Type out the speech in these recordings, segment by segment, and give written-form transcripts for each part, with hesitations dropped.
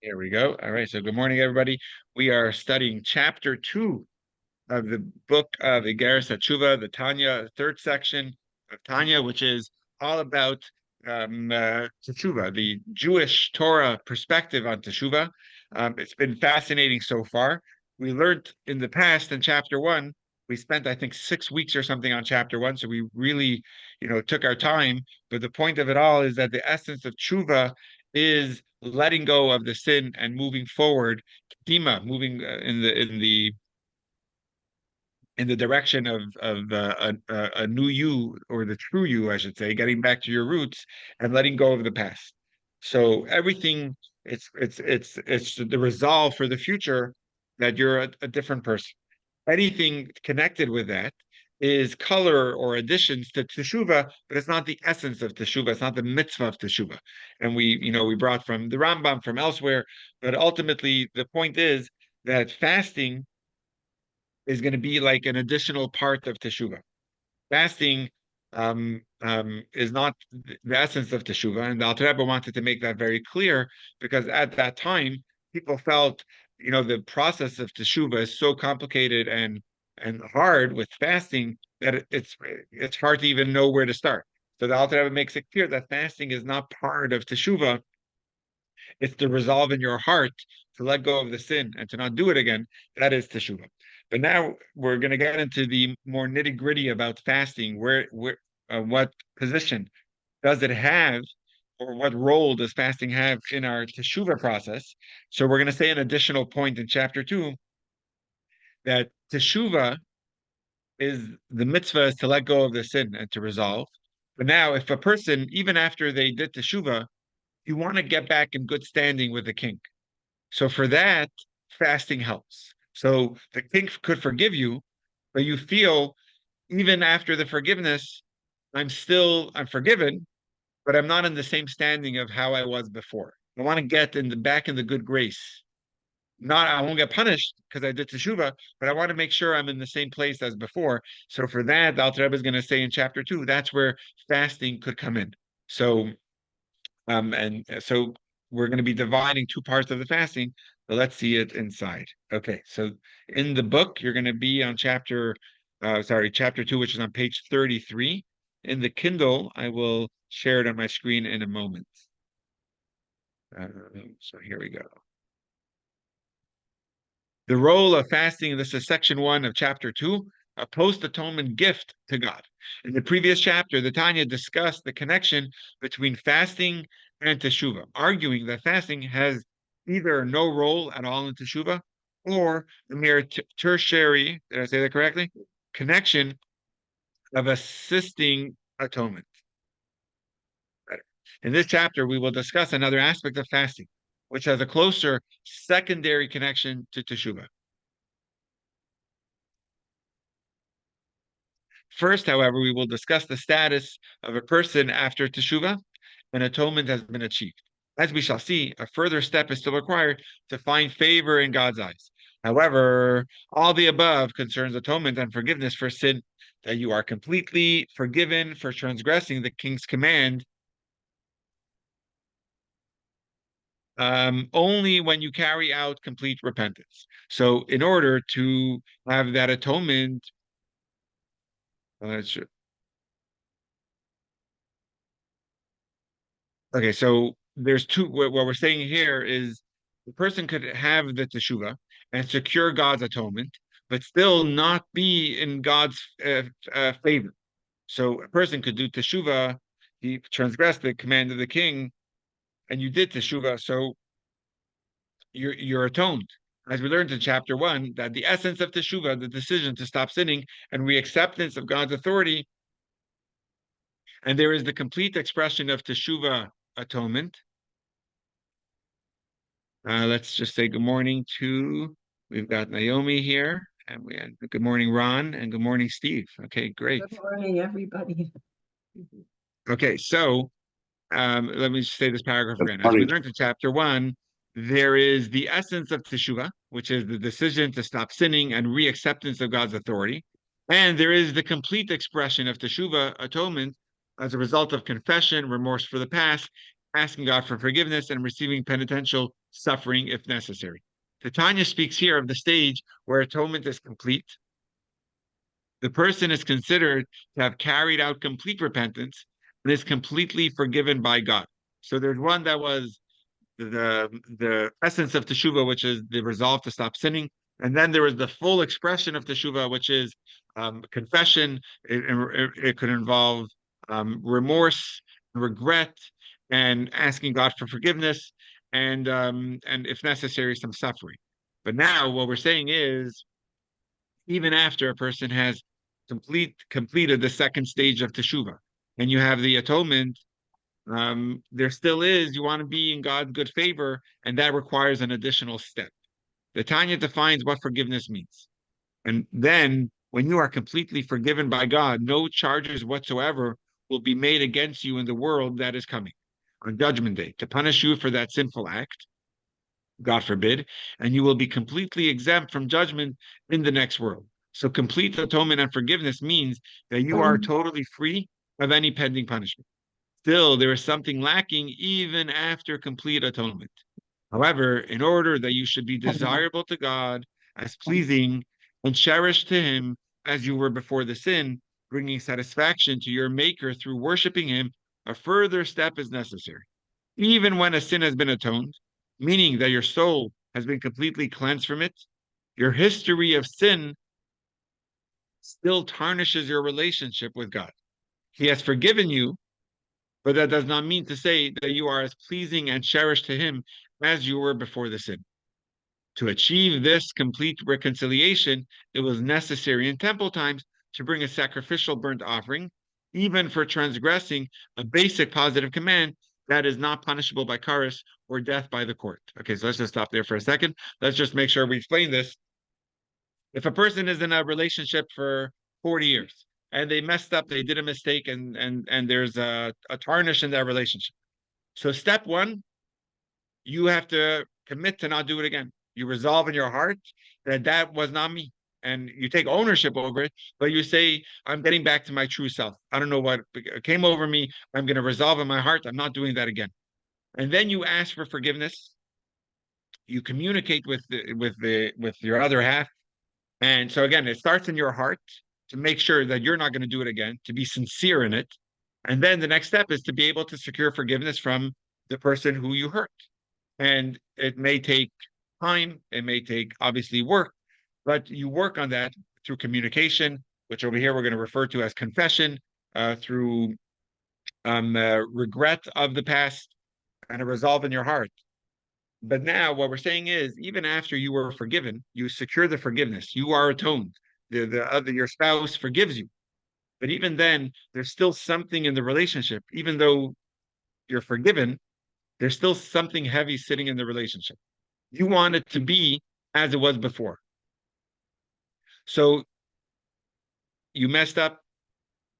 Here we go. All right. So good morning, everybody. We are studying chapter 2 of the book of Treatise of Teshuva, the Tanya, third section of Tanya, which is all about Teshuva, the Jewish Torah perspective on Teshuva. It's been fascinating so far. We learned in the past in chapter 1, we spent, I think, 6 weeks or something on chapter 1. So we really, took our time. But the point of it all is that the essence of Teshuva is letting go of the sin and moving forward, Dima, moving in the direction of a new you, or the true you, I should say, getting back to your roots and letting go of the past. So everything, it's the resolve for the future that you're a different person. Anything connected with that is color or additions to teshuva, but it's not the essence of teshuva. It's not the mitzvah of teshuva. And we brought from the Rambam, from elsewhere, but ultimately the point is that fasting is going to be like an additional part of teshuva. Fasting is not the essence of teshuva, and the Alter Rebbe wanted to make that very clear because at that time people felt, the process of teshuva is so complicated and hard with fasting that it's hard to even know where to start. So the Alter Rebbe makes it clear that fasting is not part of teshuva. It's the resolve in your heart to let go of the sin and to not do it again. That is teshuva. But now we're going to get into the more nitty gritty about fasting. What position does it have, or what role does fasting have in our teshuva process? So we're going to say an additional point in chapter 2 that teshuva is the mitzvah is to let go of the sin and to resolve. But now, if a person, even after they did teshuva, you want to get back in good standing with the king. So for that, fasting helps. So the king could forgive you, but you feel even after the forgiveness, I'm forgiven, but I'm not in the same standing of how I was before. I want to get back in the good grace. Not I won't get punished because I did teshuva, but I want to make sure I'm in the same place as before. So for that, the Alter Rebbe is going to say in chapter 2, that's where fasting could come in. So and so we're going to be dividing two parts of the fasting, but let's see it inside. Okay, so in the book, you're going to be on chapter 2, which is on page 33. In the Kindle, I will share it on my screen in a moment. So here we go. The role of fasting, this is section 1 of chapter 2, a post-atonement gift to God. In the previous chapter, the Tanya discussed the connection between fasting and teshuva, arguing that fasting has either no role at all in teshuva or the mere tertiary, did I say that correctly? Connection of assisting atonement. In this chapter, we will discuss another aspect of fasting, which has a closer secondary connection to teshuva. First, however, we will discuss the status of a person after teshuva and atonement has been achieved. As we shall see, a further step is still required to find favor in God's eyes. However, all the above concerns atonement and forgiveness for sin, that you are completely forgiven for transgressing the king's command only when you carry out complete repentance. So in order to have that atonement, okay, so there's two. What we're saying here is the person could have the teshuva and secure God's atonement, but still not be in God's favor. So a person could do teshuva, he transgressed the command of the king, and you did teshuva, so you're atoned. As we learned in chapter 1, that the essence of teshuva, the decision to stop sinning and reacceptance of God's authority, and there is the complete expression of teshuva atonement. Let's just say good morning we've got Naomi here, and we had good morning, Ron, and good morning, Steve. Okay, great. Good morning, everybody. Okay, so let me just say this paragraph again. As we learned in chapter 1, there is the essence of teshuva, which is the decision to stop sinning and reacceptance of God's authority. And there is the complete expression of teshuva, atonement, as a result of confession, remorse for the past, asking God for forgiveness, and receiving penitential suffering if necessary. The Tanya speaks here of the stage where atonement is complete. The person is considered to have carried out complete repentance and is completely forgiven by God. So there's one that was the essence of teshuva, which is the resolve to stop sinning, and then there is the full expression of teshuva, which is confession. It could involve remorse, regret, and asking God for forgiveness, and if necessary, some suffering. But now, what we're saying is, even after a person has completed the second stage of teshuva, and you have the atonement, there still is, you want to be in God's good favor, and that requires an additional step. The Tanya defines what forgiveness means. And then when you are completely forgiven by God, no charges whatsoever will be made against you in the world that is coming on Judgment Day to punish you for that sinful act, God forbid, and you will be completely exempt from judgment in the next world. So complete atonement and forgiveness means that you are totally free of any pending punishment. Still, there is something lacking even after complete atonement. However, in order that you should be desirable to God as pleasing and cherished to Him as you were before the sin, bringing satisfaction to your Maker through worshiping Him, a further step is necessary. Even when a sin has been atoned, meaning that your soul has been completely cleansed from it, your history of sin still tarnishes your relationship with God. He has forgiven you, but that does not mean to say that you are as pleasing and cherished to Him as you were before the sin. To achieve this complete reconciliation, it was necessary in temple times to bring a sacrificial burnt offering, even for transgressing a basic positive command that is not punishable by kares or death by the court. Okay, so let's just stop there for a second. Let's just make sure we explain this. If a person is in a relationship for 40 years and they messed up, they did a mistake, and there's a tarnish in that relationship. So step one, you have to commit to not do it again. You resolve in your heart that that was not me. And you take ownership over it, but you say, I'm getting back to my true self. I don't know what came over me. I'm going to resolve in my heart. I'm not doing that again. And then you ask for forgiveness. You communicate with your other half. And so again, it starts in your heart to make sure that you're not going to do it again, to be sincere in it. And then the next step is to be able to secure forgiveness from the person who you hurt. And it may take time, it may take obviously work, but you work on that through communication, which over here we're going to refer to as confession, through regret of the past and a resolve in your heart. But now what we're saying is, even after you were forgiven, you secure the forgiveness, you are atoned. Your spouse forgives you. But even then, there's still something in the relationship, even though you're forgiven, there's still something heavy sitting in the relationship. You want it to be as it was before. So you messed up,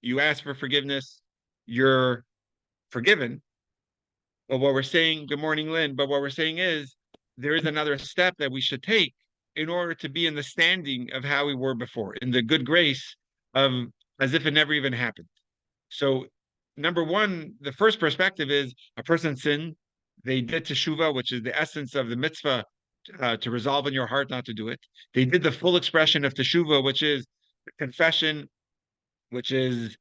you asked for forgiveness, you're forgiven. But what we're saying, good morning, Lynn, but what we're saying is there is another step that we should take in order to be in the standing of how we were before, in the good grace of as if it never even happened. So, number one, the first perspective is a person sinned, they did teshuva, which is the essence of the mitzvah, to resolve in your heart not to do it. They did the full expression of teshuva, which is confession, which is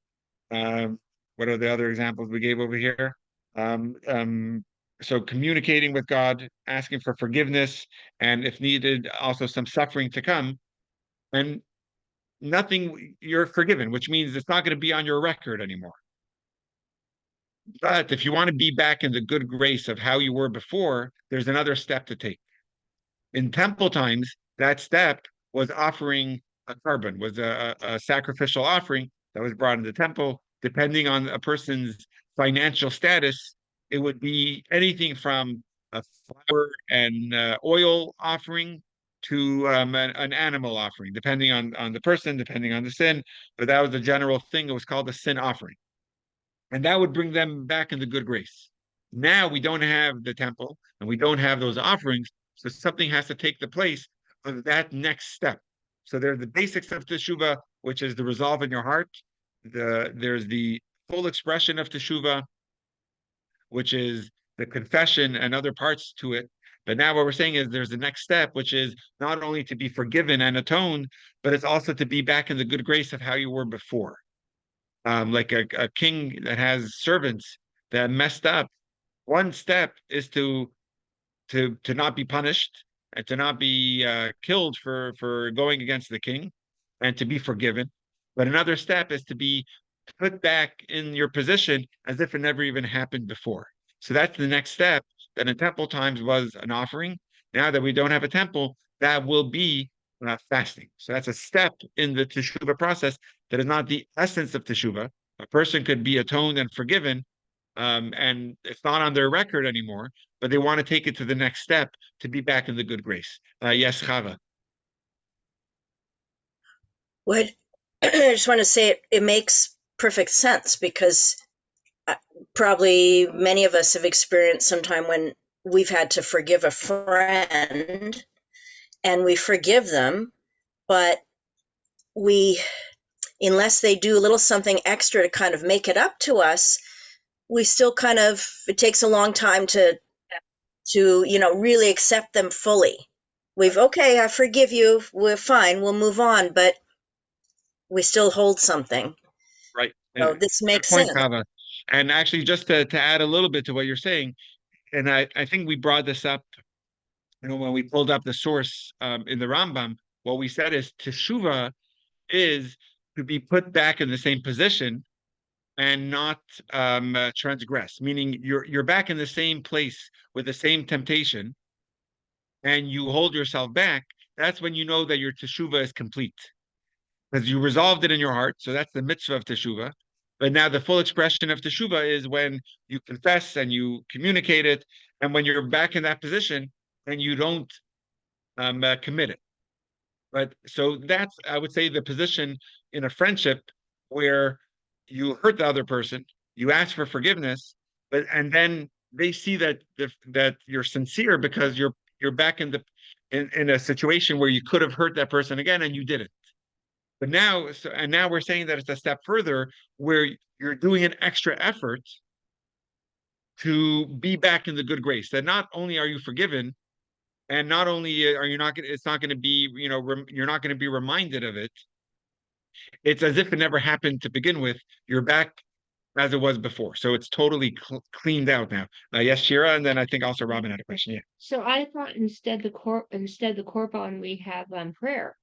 what are the other examples we gave over here? Um, um, so communicating with God, asking for forgiveness, and if needed, also some suffering to come. And nothing, you're forgiven, which means it's not going to be on your record anymore. But if you want to be back in the good grace of how you were before, there's another step to take. In temple times, that step was offering a carbon, was a sacrificial offering that was brought into the temple. Depending on a person's financial status, it would be anything from a flour and oil offering to an animal offering, depending on the person, depending on the sin. But that was the general thing. It was called a sin offering. And that would bring them back into good grace. Now we don't have the temple and we don't have those offerings, so something has to take the place of that next step. So there's the basics of teshuva, which is the resolve in your heart. There's the full expression of teshuva, which is the confession and other parts to it. But now what we're saying is there's the next step, which is not only to be forgiven and atoned, but it's also to be back in the good grace of how you were before. Like a king that has servants that messed up. One step is to not be punished and to not be killed for going against the king and to be forgiven. But another step is to be put back in your position as if it never even happened before. So that's the next step that in temple times was an offering. Now that we don't have a temple, that will be fasting. So that's a step in the teshuva process that is not the essence of teshuva. A person could be atoned and forgiven, and it's not on their record anymore, but they want to take it to the next step to be back in the good grace. Yes, Chava. What I just want to say it makes perfect sense because probably many of us have experienced some time when we've had to forgive a friend and we forgive them, but we, unless they do a little something extra to kind of make it up to us, we still kind of, it takes a long time to really accept them fully. Okay, I forgive you, we're fine, we'll move on, but we still hold something. Right. So this Good makes point, sense. Chava. And actually, just to add a little bit to what you're saying, and I think we brought this up, when we pulled up the source in the Rambam, what we said is teshuva is to be put back in the same position and not transgress, meaning you're back in the same place with the same temptation, and you hold yourself back. That's when you know that your teshuva is complete because you resolved it in your heart. So that's the mitzvah of teshuva. But now the full expression of teshuva is when you confess and you communicate it, and when you're back in that position and you don't commit it. But so that's, I would say, the position in a friendship where you hurt the other person, you ask for forgiveness, but and then they see that you're sincere because you're back in a situation where you could have hurt that person again and you didn't. But now we're saying that it's a step further where you're doing an extra effort to be back in the good grace. That not only are you forgiven, and not only are you not going, it's not going to be, you're not going to be reminded of it. It's as if it never happened to begin with. You're back as it was before, so it's totally cleaned out now. Yes, Shira, and then I think also Robin had a question. Yeah, So I thought instead the korban we have prayer.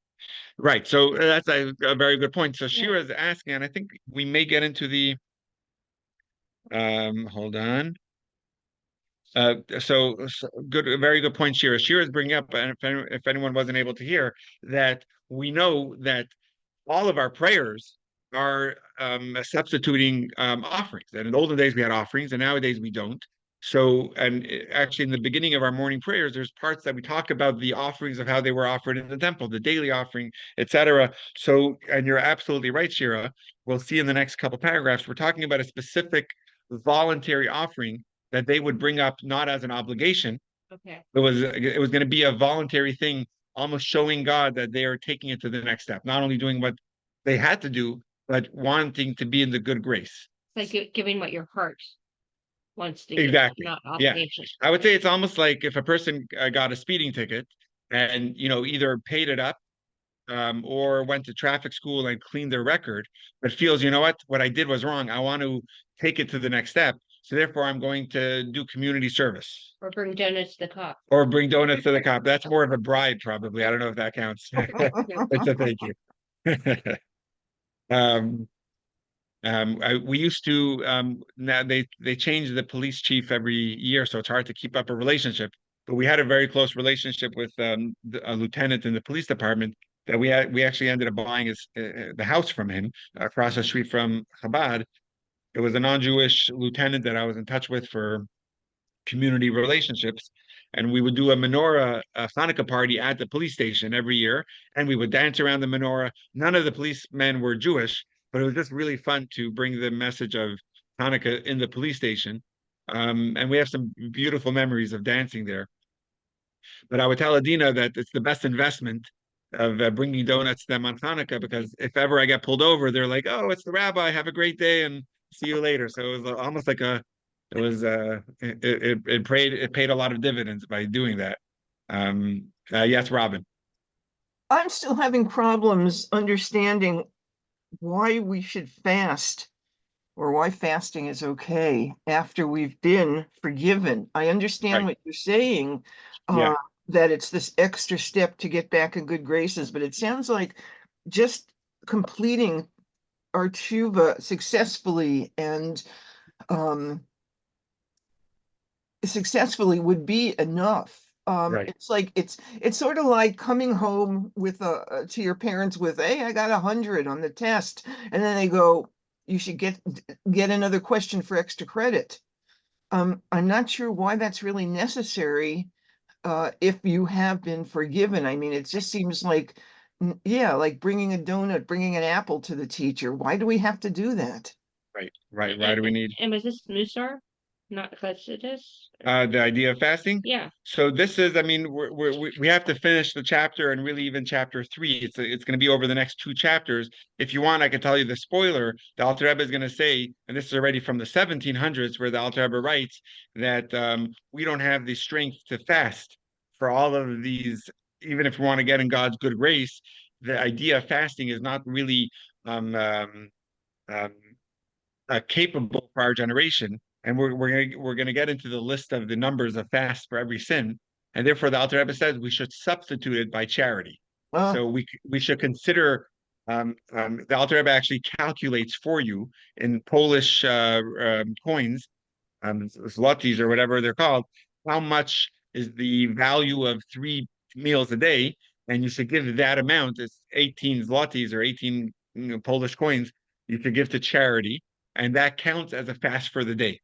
right. So that's a very good point. So Yeah. Shira is asking, and I think we may get into the. Hold on. So good, very good point, Shira. Shira is bringing up, and if anyone wasn't able to hear, that we know that all of our prayers are substituting offerings. And in the olden days we had offerings, and nowadays we don't. So, and actually, in the beginning of our morning prayers, there's parts that we talk about the offerings of how they were offered in the temple, the daily offering, etc. So, and you're absolutely right, Shira. We'll see in the next couple paragraphs. We're talking about a specific voluntary offering that they would bring up not as an obligation. Okay. It was going to be a voluntary thing, almost showing God that they are taking it to the next step, not only doing what they had to do, but wanting to be in the good grace. It's like giving what your heart wants to Exactly. give, not Yeah. obligation. I would say it's almost like if a person got a speeding ticket and either paid it up or went to traffic school and cleaned their record, but feels, what I did was wrong. I want to take it to the next step. So therefore, I'm going to do community service. Or bring donuts to the cop. Or bring donuts to the cop. That's more of a bribe, probably. I don't know if that counts. It's a thank you. um, we used to now they change the police chief every year, so it's hard to keep up a relationship. But we had a very close relationship with a lieutenant in the police department that we actually ended up buying the house from him across the street from Chabad. It was a non-Jewish lieutenant that I was in touch with for community relationships. And we would do a menorah, a Hanukkah party at the police station every year, and we would dance around the menorah. None of the policemen were Jewish, but it was just really fun to bring the message of Hanukkah in the police station. And we have some beautiful memories of dancing there. But I would tell Adina that it's the best investment of bringing donuts to them on Hanukkah, because if ever I get pulled over, they're like, "Oh, it's the rabbi. Have a great day and see you later." So it was almost like It was it paid a lot of dividends by doing that. Yes, Robin. I'm still having problems understanding why we should fast or why fasting is okay after we've been forgiven. I understand Right. what you're saying, Yeah. that it's this extra step to get back in good graces, but it sounds like just completing our tshuva successfully and successfully would be enough. Right. It's like it's sort of like coming home with a to your parents with, hey, I got 100 on the test, and then they go, you should get another question for extra credit. I'm not sure why that's really necessary if you have been forgiven. I mean, it just seems like, yeah, like bringing a donut, bringing an apple to the teacher. Why do we have to do that? Right. Right. Why do we need And was this Musar, not Chassidus? the idea of fasting? Yeah. So this is, I mean, we have to finish the chapter and really even chapter 3. It's going to be over the next 2 chapters. If you want, I can tell you the spoiler. The Alter Rebbe is going to say, and this is already from the 1700s, where the Alter Rebbe writes that we don't have the strength to fast for all of these. Even if we want to get in God's good grace, the idea of fasting is not really um, um, um, capable for our generation, and we're gonna get into the list of the numbers of fast for every sin, and therefore the Alter Rebbe says we should substitute it by charity. Uh, So we should consider. The Alter Rebbe actually calculates for you in Polish coins, zlotys or whatever they're called, how much is the value of 3 meals a day, and you should give that amount. It's 18 zlotys or 18 Polish coins. You should give to charity, and that counts as a fast for the day.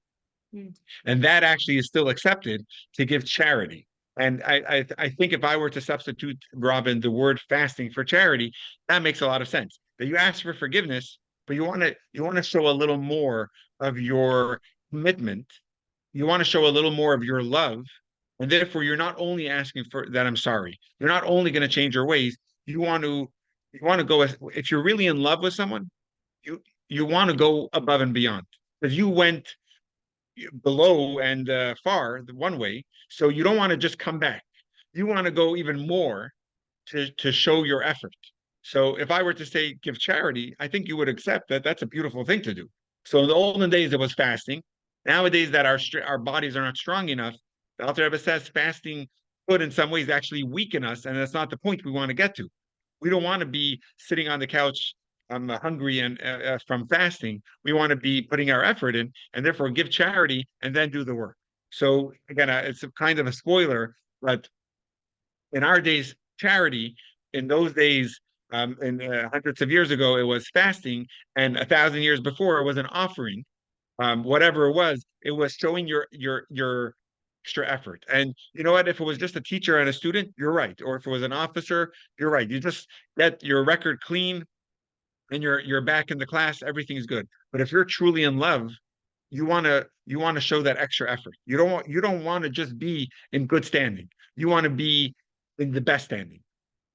Mm. And that actually is still accepted to give charity. And I think if I were to substitute, Robin, the word fasting for charity, that makes a lot of sense. That you ask for forgiveness, but you want to show a little more of your commitment. You want to show a little more of your love, and therefore you're not only asking for that I'm sorry. You're not only going to change your ways. You want to go if you're really in love with someone, you you want to go above and beyond because you went below and far the one way, so you don't want to just come back. You want to go even more to show your effort. So if I were to say give charity, I think you would accept that that's a beautiful thing to do. So in the olden days it was fasting. Nowadays that our bodies are not strong enough, the Alter Rebbe says fasting could in some ways actually weaken us, and that's not the point we want to get to. We don't want to be sitting on the couch hungry and from fasting. We want to be putting our effort in, and therefore give charity and then do the work. So again, it's a kind of a spoiler, but in our days, charity. In those days, in hundreds of years ago, it was fasting, and 1,000 years before, it was an offering. Whatever it was showing your extra effort. And you know what? If it was just a teacher and a student, you're right. Or if it was an officer, you're right. You just get your record clean, and you're back in the class. Everything's good. But if you're truly in love, you want to show that extra effort. You don't want to just be in good standing. You want to be in the best standing.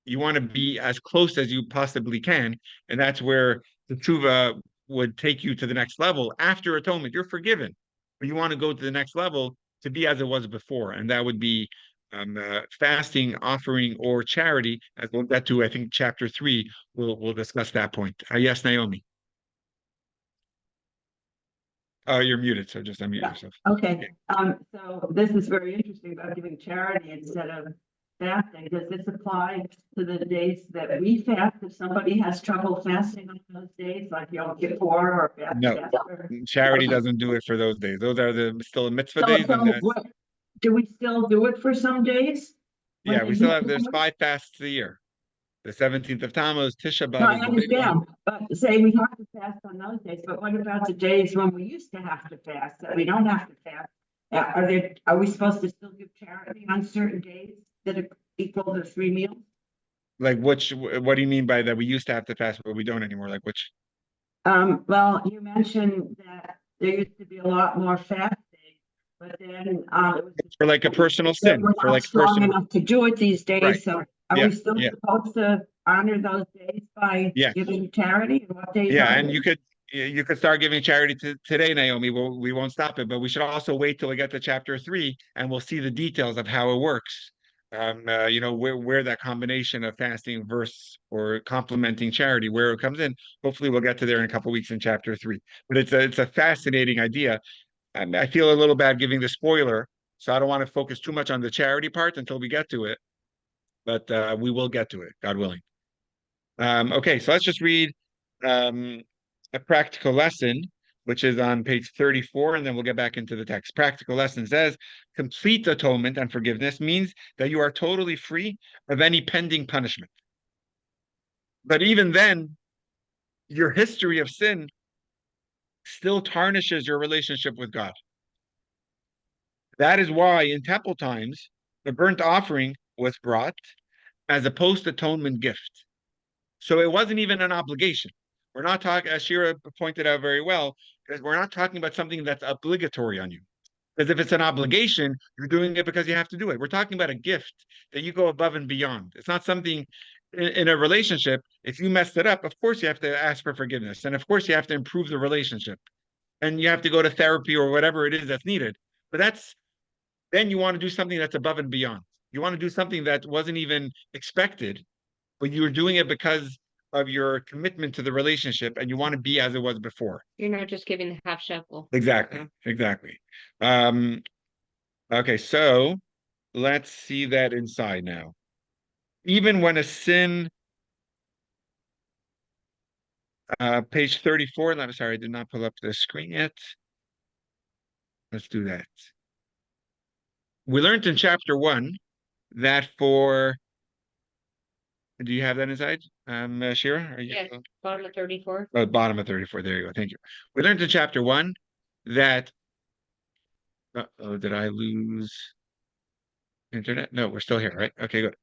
You want to be as close as you possibly can, and that's where the tshuva would take you to the next level. After atonement, you're forgiven, but you want to go to the next level to be as it was before, and that would be fasting, offering, or charity. As we'll get to, I think chapter 3, we'll discuss that point. Yes, Naomi. You're muted, so just unmute yourself. Okay, so this is very interesting about giving charity instead of fasting. Does this apply to the days that we fast? If somebody has trouble fasting on those days, like Yom Kippur or fast? No, charity doesn't do it for those days. Those are still mitzvah So, days, so and that's what, do we still do it for some days? yeah. We still have there's 5 fasts a year. The 17th of Tammuz, Tisha No, B'av I is the big one. understand, but say we have to fast on those days, but what about the days when we used to have to fast, that we don't have to fast? Are we supposed to still give charity on certain days that are equal to 3 meals? Like what do you mean by that? We used to have to fast, but we don't anymore. Like which? Well, you mentioned that there used to be a lot more fasting, but then, it was. For like a personal that sin, we're for not like strong personal. enough to do it these days, Right. so are Yeah, we still yeah. supposed to honor those days by Yes. giving charity, and what days? Yeah, are and they? you could you could start giving charity today, Naomi. We won't stop it, but we should also wait till we get to chapter 3, and we'll see the details of how it works. Where that combination of fasting verse or complementing charity, where it comes in. Hopefully, we'll get to there in a couple of weeks in chapter 3. But it's a fascinating idea. I feel a little bad giving the spoiler, so I don't want to focus too much on the charity part until we get to it. But we will get to it, God willing. Okay, so let's just read a practical lesson, which is on page 34, and then we'll get back into the text. Practical lesson says, complete atonement and forgiveness means that you are totally free of any pending punishment. But even then, your history of sin still tarnishes your relationship with God. That is why in temple times, the burnt offering was brought as a post-atonement gift. So it wasn't even an obligation. We're not talking, as Shira pointed out very well, because we're not talking about something that's obligatory on you. Because if it's an obligation, you're doing it because you have to do it. We're talking about a gift that you go above and beyond. It's not something in a relationship. If you messed it up, of course you have to ask for forgiveness. And of course you have to improve the relationship. And you have to go to therapy or whatever it is that's needed. But then you want to do something that's above and beyond. You want to do something that wasn't even expected, but you were doing it because of your commitment to the relationship and you want to be as it was before. You're not just giving the half shekel. Exactly. Okay, so let's see that inside now. Even when a sin, page 34, I'm sorry, I did not pull up the screen yet. Let's do that. We learned in chapter 1 that do you have that inside, Shira? Yes, bottom of 34. Oh, bottom of 34. There you go. Thank you. We learned in chapter 1 that, oh, did I lose internet? No, we're still here, right? Okay, good.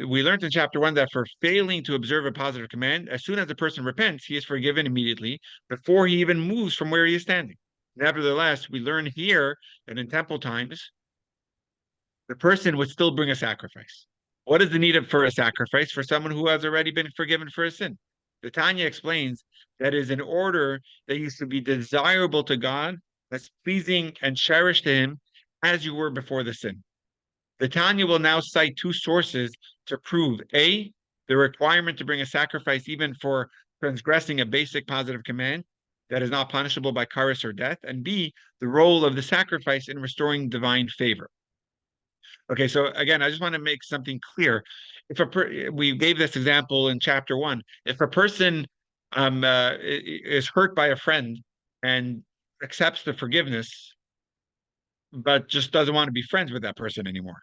We learned in chapter 1 that for failing to observe a positive command, as soon as a person repents, he is forgiven immediately before he even moves from where he is standing. Nevertheless, we learn here that in temple times, the person would still bring a sacrifice. What is the need for a sacrifice for someone who has already been forgiven for a sin? The Tanya explains that is in order that you should be desirable to God, that's pleasing and cherished to him as you were before the sin. The Tanya will now cite 2 sources to prove A, the requirement to bring a sacrifice even for transgressing a basic positive command that is not punishable by charis or death, and B, the role of the sacrifice in restoring divine favor. Okay, so again, I just want to make something clear. We gave this example in chapter 1. If a person is hurt by a friend and accepts the forgiveness, but just doesn't want to be friends with that person anymore,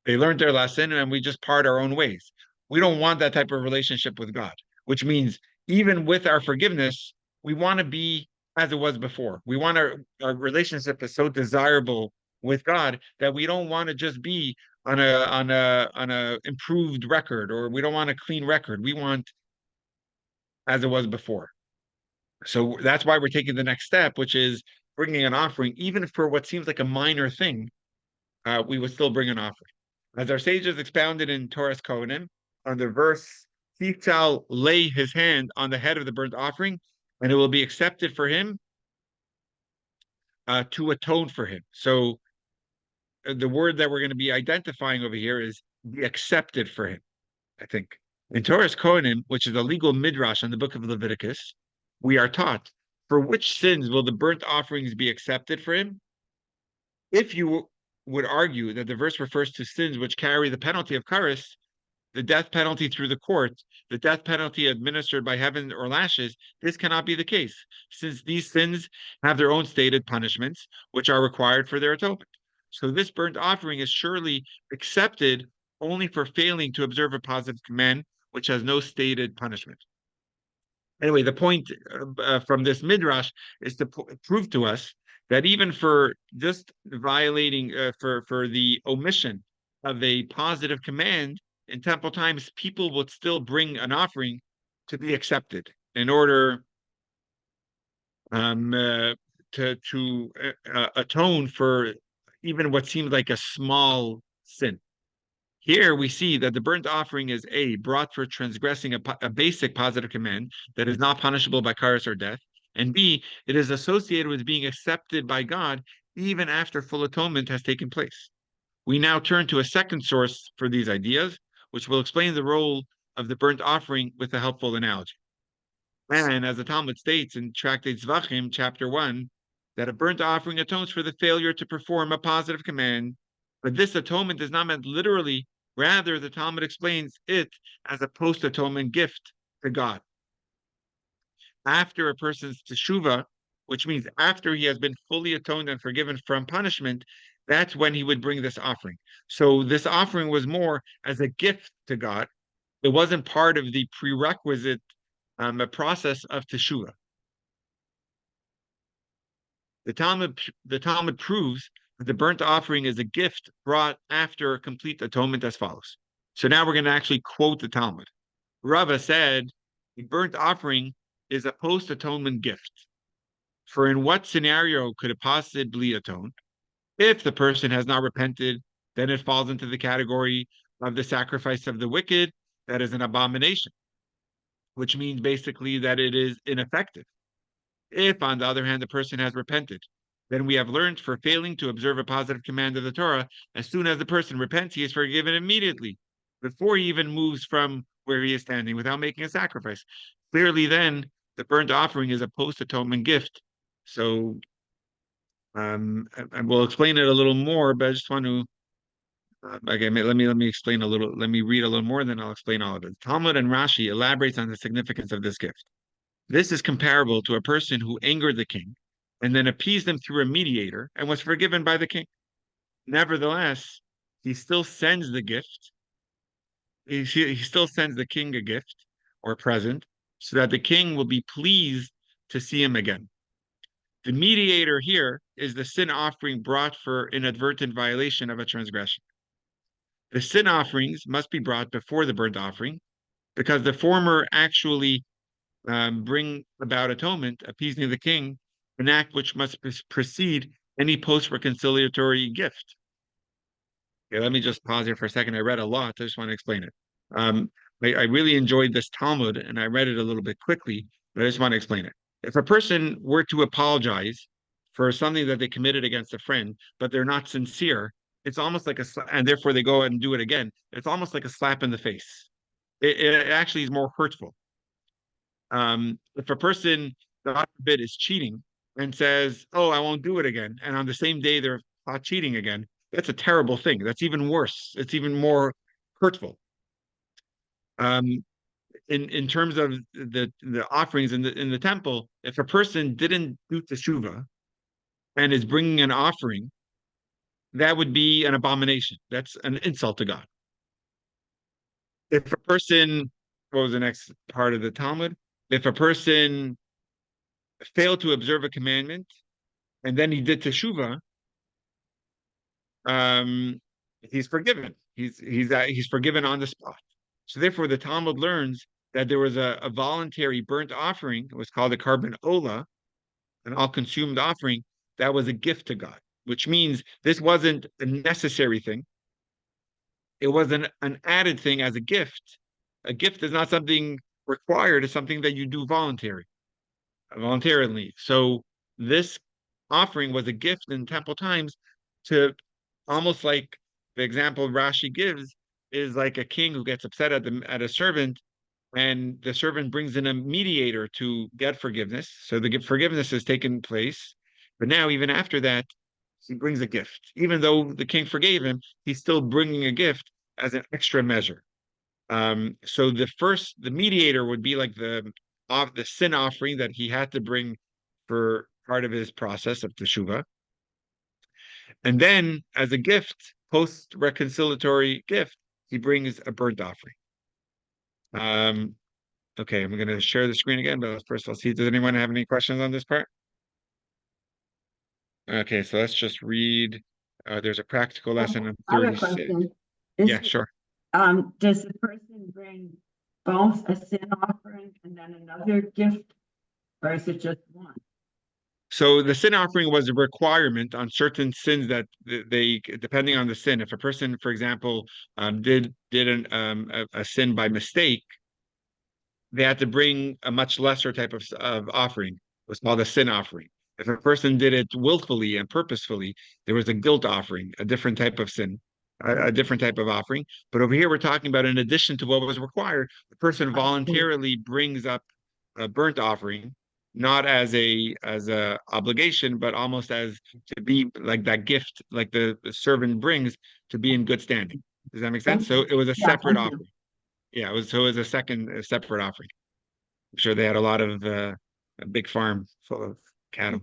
they learned their lesson and we just part our own ways. We don't want that type of relationship with God, which means even with our forgiveness, we want to be as it was before. We want our relationship is so desirable with God that we don't want to just be on a improved record, or we don't want a clean record. We want as it was before. So that's why we're taking the next step, which is bringing an offering, even for what seems like a minor thing. We would still bring an offering. As our sages expounded in Torah's Kohanim, on the verse, he shall lay his hand on the head of the burnt offering, and it will be accepted for him to atone for him. So the word that we're going to be identifying over here is be accepted for him, I think. In Torah's Kohanim, which is a legal midrash on the book of Leviticus, we are taught, for which sins will the burnt offerings be accepted for him? If you would argue that the verse refers to sins which carry the penalty of charis, the death penalty through the court, the death penalty administered by heaven or lashes, this cannot be the case, since these sins have their own stated punishments, which are required for their atonement. So this burnt offering is surely accepted only for failing to observe a positive command, which has no stated punishment. Anyway, the point from this midrash is to prove to us that even for just violating, for the omission of a positive command in temple times, people would still bring an offering to be accepted in order to atone for even what seems like a small sin. Here we see that the burnt offering is A, brought for transgressing a basic positive command that is not punishable by chaos or death, and B, it is associated with being accepted by God even after full atonement has taken place. We now turn to a second source for these ideas, which will explain the role of the burnt offering with a helpful analogy. And as the Talmud states in Tractate Zvachim, chapter 1, that a burnt offering atones for the failure to perform a positive command, but this atonement is not meant literally. Rather, the Talmud explains it as a post-atonement gift to God. After a person's teshuva, which means after he has been fully atoned and forgiven from punishment, that's when he would bring this offering. So this offering was more as a gift to God. It wasn't part of the prerequisite a process of teshuva. The Talmud proves that the burnt offering is a gift brought after complete atonement as follows. So now we're going to actually quote the Talmud. Rava said, the burnt offering is a post-atonement gift. For in what scenario could it possibly atone? If the person has not repented, then it falls into the category of the sacrifice of the wicked, that is an abomination, which means basically that it is ineffective. If, on the other hand, the person has repented, then we have learned for failing to observe a positive command of the Torah, as soon as the person repents, he is forgiven immediately, before he even moves from where he is standing without making a sacrifice. Clearly, then, the burnt offering is a post-atonement gift. So, and we'll explain it a little more, but I just want to okay, let me explain a little. Let me read a little more, and then I'll explain all of it. Talmud and Rashi elaborates on the significance of this gift. This is comparable to a person who angered the king and then appeased him through a mediator and was forgiven by the king. Nevertheless, he still sends the gift. He still sends the king a gift or present so that the king will be pleased to see him again. The mediator here is the sin offering brought for inadvertent violation of a transgression. The sin offerings must be brought before the burnt offering because the former actually bring about atonement, appeasing the king, an act which must precede any post-reconciliatory gift. Okay, let me just pause here for a second. I read a lot. I just want to explain it. I really enjoyed this Talmud, and I read it a little bit quickly, but I just want to explain it. If a person were to apologize for something that they committed against a friend, but they're not sincere, it's almost like and therefore they go and do it again. It's almost like a slap in the face. It actually is more hurtful. If a person, God forbid, is cheating and says, "Oh, I won't do it again," and on the same day they're caught cheating again, that's a terrible thing. That's even worse. It's even more hurtful. In terms of the offerings in the temple, if a person didn't do teshuva and is bringing an offering, that would be an abomination. That's an insult to God. If a person, what was the next part of the Talmud? If a person failed to observe a commandment and then he did teshuva, he's forgiven. He's forgiven on the spot. So therefore, the Talmud learns that there was a voluntary burnt offering. It was called a carbon ola, an all-consumed offering that was a gift to God, which means this wasn't a necessary thing. It was an added thing as a gift. A gift is not something required; it's something that you do voluntarily. So this offering was a gift in temple times to almost like the example Rashi gives is like a king who gets upset at a servant, and the servant brings in a mediator to get forgiveness. So the forgiveness has taken place, but now even after that, he brings a gift. Even though the king forgave him, he's still bringing a gift as an extra measure. So the mediator would be like the sin offering that he had to bring for part of his process of teshuva. And then, as a gift, post-reconciliatory gift, he brings a burnt offering. Okay, I'm going to share the screen again, but first I'll see, does anyone have any questions on this part? Okay, so let's just read. There's a practical lesson on I have a 36. question. Yeah, sure. Does the person bring both a sin offering and then another gift, or is it just one? So the sin offering was a requirement on certain sins that they, depending on the sin. If a person, for example, did a sin by mistake, they had to bring a much lesser type of offering. It was called a sin offering. If a person did it willfully and purposefully, there was a guilt offering, a different type of sin, a different type of offering. But over here, we're talking about in addition to what was required, the person voluntarily brings up a burnt offering, not as a obligation, but almost as to be like that gift, like the servant brings to be in good standing. Does that make sense? Thank So you. it was a Yeah, separate thank you. offering. Yeah, it was a separate offering. I'm sure they had a lot of a big farm full of cattle.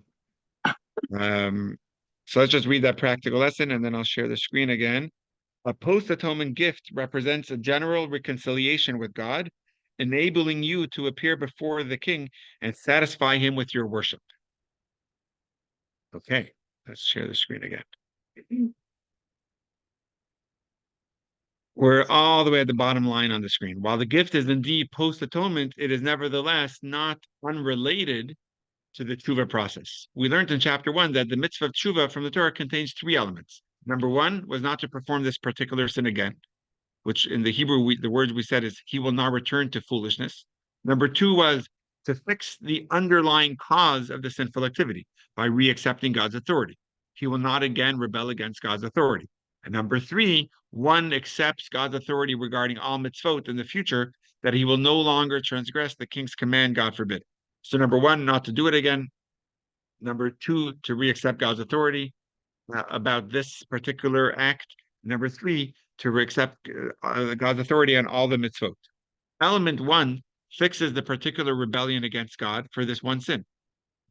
Um, so let's just read that practical lesson and then I'll share the screen again. A post-atonement gift represents a general reconciliation with God, enabling you to appear before the king and satisfy him with your worship. Okay, let's share the screen again. We're all the way at the bottom line on the screen. While the gift is indeed post-atonement, it is nevertheless not unrelated to the tshuva process. We learned in chapter 1 that the mitzvah of tshuva from the Torah contains three elements. Number one was not to perform this particular sin again, which in the Hebrew, the words we said is, he will not return to foolishness. Number two was to fix the underlying cause of the sinful activity by re-accepting God's authority. He will not again rebel against God's authority. And number three, one accepts God's authority regarding all mitzvot in the future, that he will no longer transgress the king's command, God forbid. So number one, not to do it again. Number two, to re-accept God's authority about this particular act. Number three, to accept God's authority on all the mitzvot. Element one fixes the particular rebellion against God for this one sin.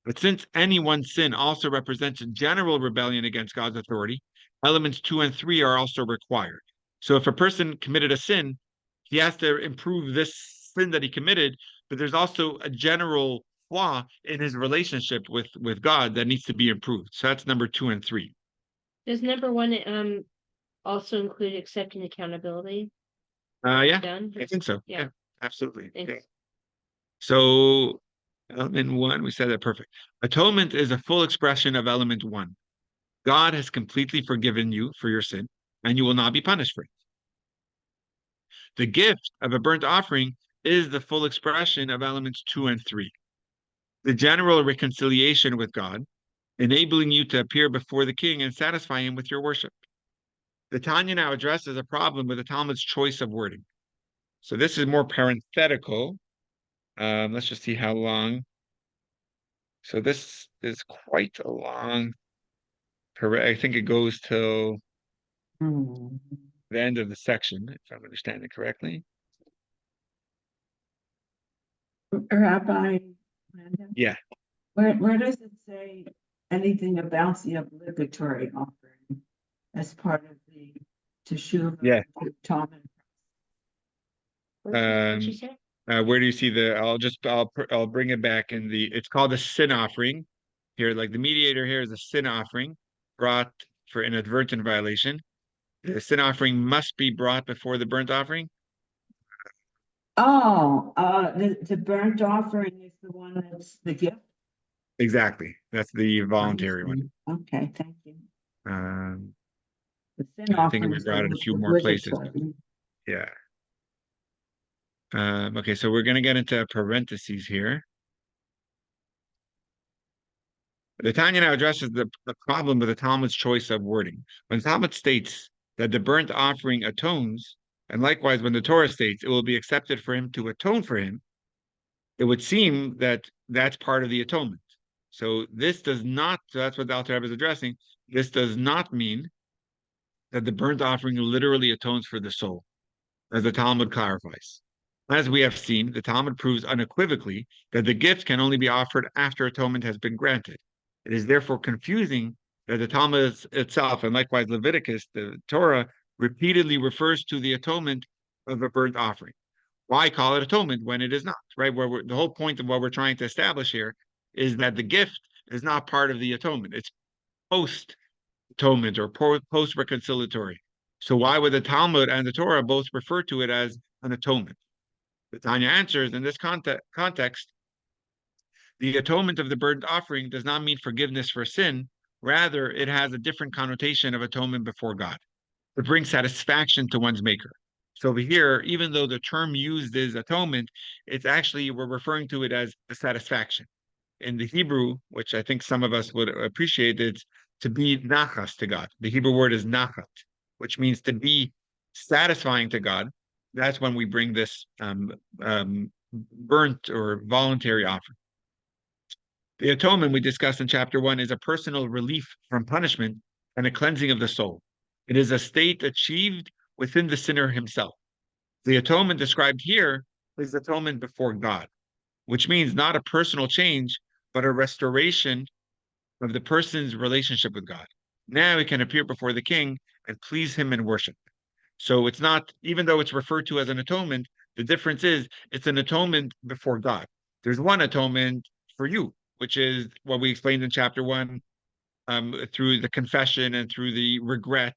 But since any one sin also represents a general rebellion against God's authority, elements 2 and 3 are also required. So if a person committed a sin, he has to improve this sin that he committed, but there's also a general flaw in his relationship with God that needs to be improved. So that's number 2 and 3. Does number one also include accepting accountability? Yeah, Done? I think so. Yeah. Yeah, absolutely. Thanks. Yeah. So element one, we said that perfect. Atonement is a full expression of element one. God has completely forgiven you for your sin, and you will not be punished for it. The gift of a burnt offering is the full expression of elements 2 and 3. The general reconciliation with God, enabling you to appear before the king and satisfy him with your worship. The Tanya now addresses a problem with the Talmud's choice of wording. So this is more parenthetical. Let's just see how long. So this is quite a long, I think it goes till the end of the section, if I'm understanding correctly. Rabbi Landon, Yeah. where does it say anything about the obligatory offering as part of the Teshuva? Yeah. Atonement? What'd you say? Where do you see I'll bring it back in it's called a sin offering here. Like the mediator here is a sin offering brought for inadvertent violation. The sin offering must be brought before the burnt offering. Oh, the burnt offering is the one that's the gift? Exactly. That's the voluntary one. Okay, thank you. Um, The sin I think offering we is brought it a the few more places. obligatory. Yeah. Okay, so we're going to get into parentheses here. The Tanya now addresses the problem with the Talmud's choice of wording. When the Talmud states that the burnt offering atones, and likewise when the Torah states it will be accepted for him to atone for him, it would seem that that's part of the atonement. So this does not, so that's what the Alter Rebbe is addressing, this does not mean that the burnt offering literally atones for the soul, as the Talmud clarifies. As we have seen, the Talmud proves unequivocally that the gift can only be offered after atonement has been granted. It is therefore confusing that the Talmud itself, and likewise Leviticus, the Torah, repeatedly refers to the atonement of a burnt offering. Why call it atonement when it is not, right? The whole point of what we're trying to establish here is that the gift is not part of the atonement. It's post-atonement or post-reconciliatory. So why would the Talmud and the Torah both refer to it as an atonement? The Tanya answers, in this context, The atonement of the burnt offering does not mean forgiveness for sin. Rather, it has a different connotation of atonement before God, to bring satisfaction to one's maker. So over here, even though the term used is atonement, it's actually, we're referring to it as the satisfaction. In the Hebrew, which I think some of us would appreciate, it's to be nachas to God. The Hebrew word is nachat, which means to be satisfying to God. That's when we bring this burnt or voluntary offering. The atonement we discussed in chapter 1 is a personal relief from punishment and a cleansing of the soul. It is a state achieved within the sinner himself. The atonement described here is atonement before God, which means not a personal change, but a restoration of the person's relationship with God. Now he can appear before the king and please him in worship. So it's not, even though it's referred to as an atonement, the difference is it's an atonement before God. There's one atonement for you, which is what we explained in chapter 1, through the confession and through the regret.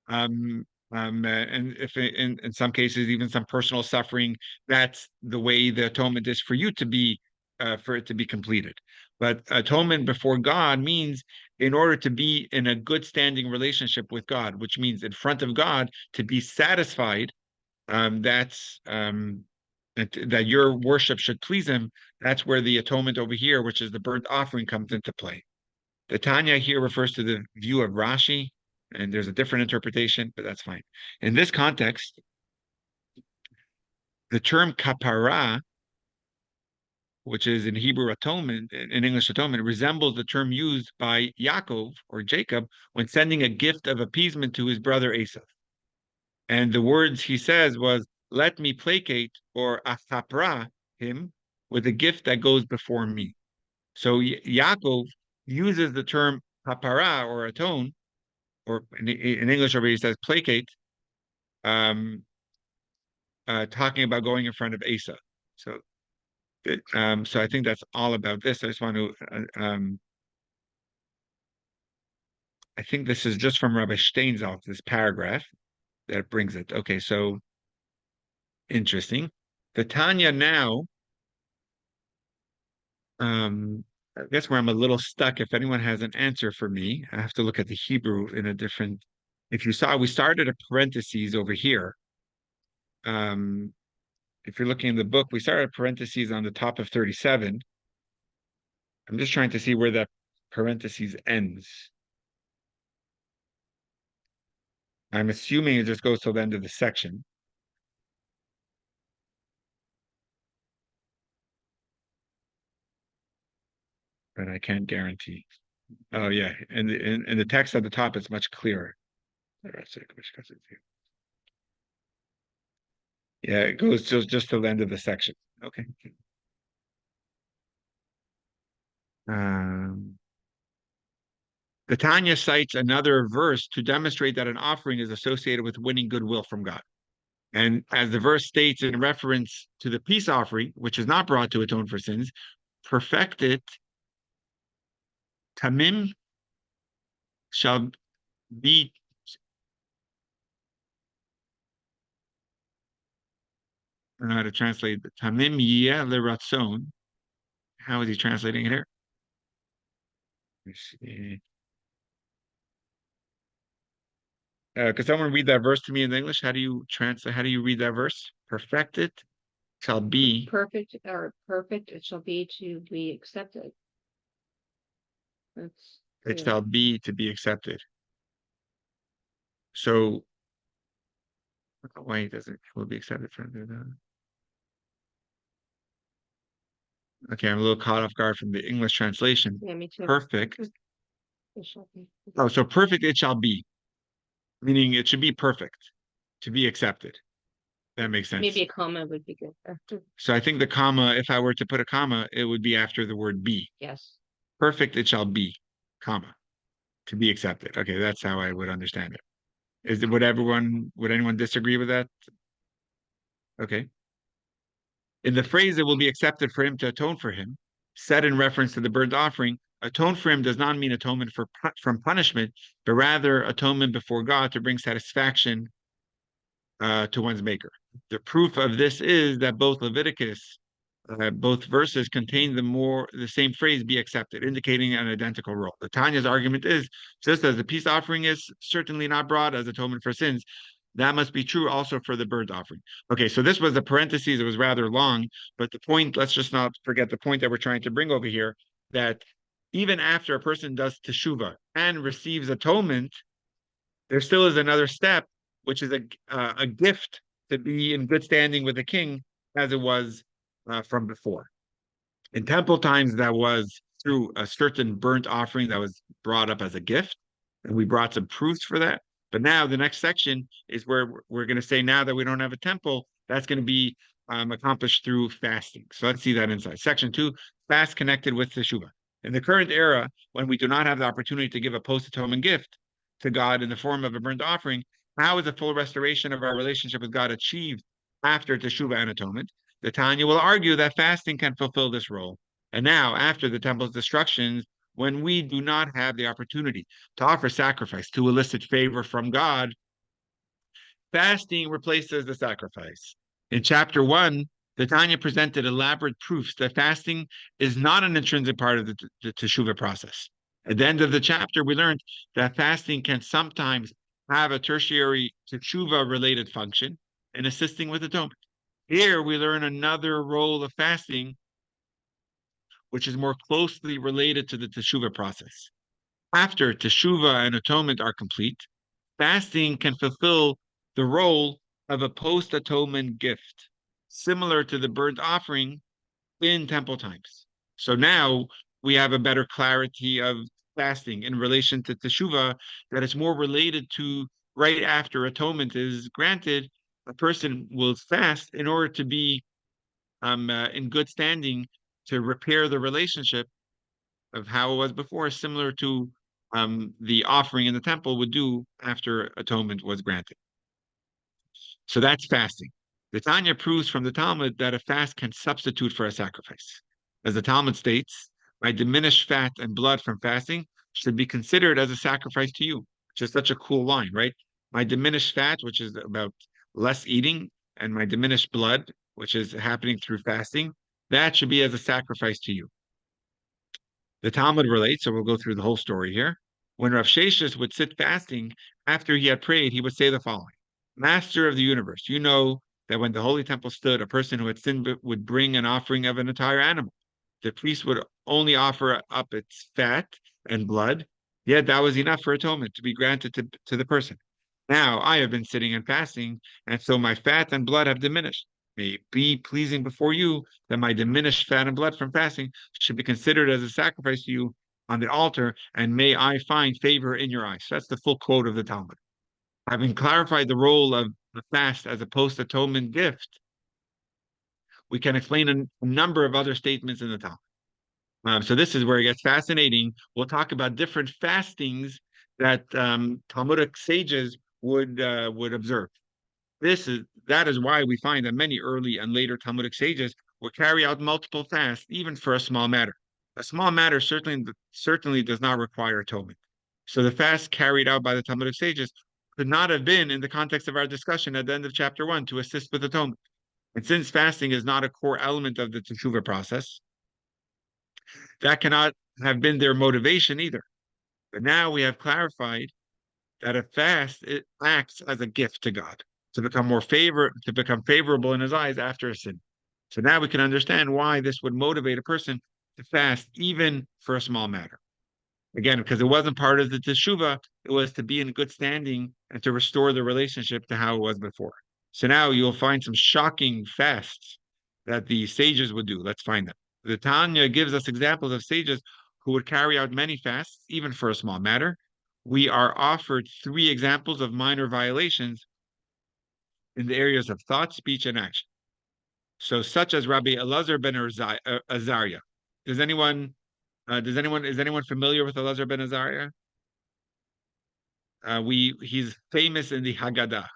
And if in some cases, even some personal suffering, that's the way the atonement is for you to be, for it to be completed. But atonement before God means in order to be in a good standing relationship with God, which means in front of God to be satisfied, that's that your worship should please him. That's where the atonement over here, which is the burnt offering, comes into play. The Tanya here refers to the view of Rashi, and there's a different interpretation, but that's fine. In this context, the term kapara, which is in Hebrew atonement, in English atonement, resembles the term used by Yaakov or Jacob when sending a gift of appeasement to his brother Esau. And the words he says was, "Let me placate," or achapra him with a gift that goes before me. So Yaakov uses the term kapara or atone, or in English over he says placate, um, talking about going in front of Asa. So, so I think that's all about this. I just want to, I think this is just from Rabbi Steinsaltz, this paragraph that brings it. Okay, so interesting. The Tanya now, I guess where I'm a little stuck, if anyone has an answer for me, I have to look at the Hebrew in a different, if you saw, we started a parentheses over here. If you're looking in the book, we started a parentheses on the top of 37. I'm just trying to see where that parentheses ends. I'm assuming it just goes till the end of the section. But I can't guarantee. Oh yeah, and in the text at the top, it's much clearer. Yeah, it goes just till the end of the section. Okay. The Tanya cites another verse to demonstrate that an offering is associated with winning goodwill from God. And as the verse states in reference to the peace offering, which is not brought to atone for sins, perfected tamim shall be. I don't know how to translate the tamim yeh leratzon. How is he translating it here? Let me see. Could someone read that verse to me in English? How do you translate? How do you read that verse? Perfected shall be. Perfect or perfect, it shall be to be accepted. That's It clear. shall be to be accepted. So why doesn't will be accepted from the? Okay, I'm a little caught off guard from the English translation. Yeah, me too. Perfect. It shall be. Oh, so perfect it shall be, meaning it should be perfect to be accepted. That makes sense. Maybe a comma would be good. So I think the comma, if I were to put a comma, it would be after the word be. Yes. Perfect it shall be, comma, to be accepted. Okay, that's how I would understand it. Would anyone disagree with that? Okay. In the phrase, it will be accepted for him to atone for him, said in reference to the burnt offering, atone for him does not mean atonement from punishment, but rather atonement before God to bring satisfaction to one's maker. The proof of this is that both Leviticus both verses contain the same phrase, be accepted, indicating an identical role. The Tanya's argument is, just as the peace offering is certainly not brought as atonement for sins, that must be true also for the burnt offering. Okay, so this was the parentheses. It was rather long, but the point, let's just not forget the point that we're trying to bring over here, that even after a person does teshuva and receives atonement, there still is another step, which is a gift to be in good standing with the king as it was from before. In temple times, that was through a certain burnt offering that was brought up as a gift, and we brought some proofs for that. But now the next section is where we're going to say, now that we don't have a temple, that's going to be accomplished through fasting. So let's see that inside. Section 2, fast connected with Teshuvah. In the current era, when we do not have the opportunity to give a post-atonement gift to God in the form of a burnt offering, how is the full restoration of our relationship with God achieved after Teshuvah and atonement? The Tanya will argue that fasting can fulfill this role. And now, after the temple's destruction, when we do not have the opportunity to offer sacrifice to elicit favor from God, fasting replaces the sacrifice. In chapter 1, the Tanya presented elaborate proofs that fasting is not an intrinsic part of the Teshuvah process. At the end of the chapter, we learned that fasting can sometimes have a tertiary Teshuvah-related function in assisting with atonement. Here we learn another role of fasting, which is more closely related to the Teshuvah process. After Teshuvah and atonement are complete, fasting can fulfill the role of a post-atonement gift, similar to the burnt offering in temple times. So now we have a better clarity of fasting in relation to Teshuvah, that it's more related to right after atonement is granted, a person will fast in order to be in good standing to repair the relationship of how it was before, similar to the offering in the temple would do after atonement was granted. So that's fasting. The Tanya proves from the Talmud that a fast can substitute for a sacrifice. As the Talmud states, my diminished fat and blood from fasting should be considered as a sacrifice to you, which is such a cool line, right? My diminished fat, which is about less eating, and my diminished blood, which is happening through fasting, that should be as a sacrifice to you. The Talmud relates, so we'll go through the whole story here. When Rav Sheshes would sit fasting after he had prayed, he would say the following: Master of the universe, you know that when the holy temple stood, a person who had sinned would bring an offering of an entire animal. The priest would only offer up its fat and blood, yet that was enough for atonement to be granted to the person. Now I have been sitting and fasting, and so my fat and blood have diminished. May it be pleasing before you that my diminished fat and blood from fasting should be considered as a sacrifice to you on the altar, and may I find favor in your eyes. So that's the full quote of the Talmud. Having clarified the role of the fast as a post-atonement gift, we can explain a number of other statements in the Talmud. So this is where it gets fascinating. We'll talk about different fastings that Talmudic sages would observe. That is why we find that many early and later Talmudic sages would carry out multiple fasts, even for a small matter. A small matter certainly does not require atonement. So the fast carried out by the Talmudic sages could not have been in the context of our discussion at the end of chapter 1 to assist with atonement. And since fasting is not a core element of the Teshuvah process, that cannot have been their motivation either. But now we have clarified that a fast, it acts as a gift to God to become favorable in his eyes after a sin. So now we can understand why this would motivate a person to fast even for a small matter. Again, because it wasn't part of the teshuvah, it was to be in good standing and to restore the relationship to how it was before. So now you'll find some shocking fasts that the sages would do. Let's find them. The Tanya gives us examples of sages who would carry out many fasts, even for a small matter. We are offered 3 examples of minor violations in the areas of thought, speech, and action. So, such as Rabbi Elazar ben Azariah. Is anyone familiar with Elazar ben Azariah? He's famous in the Haggadah.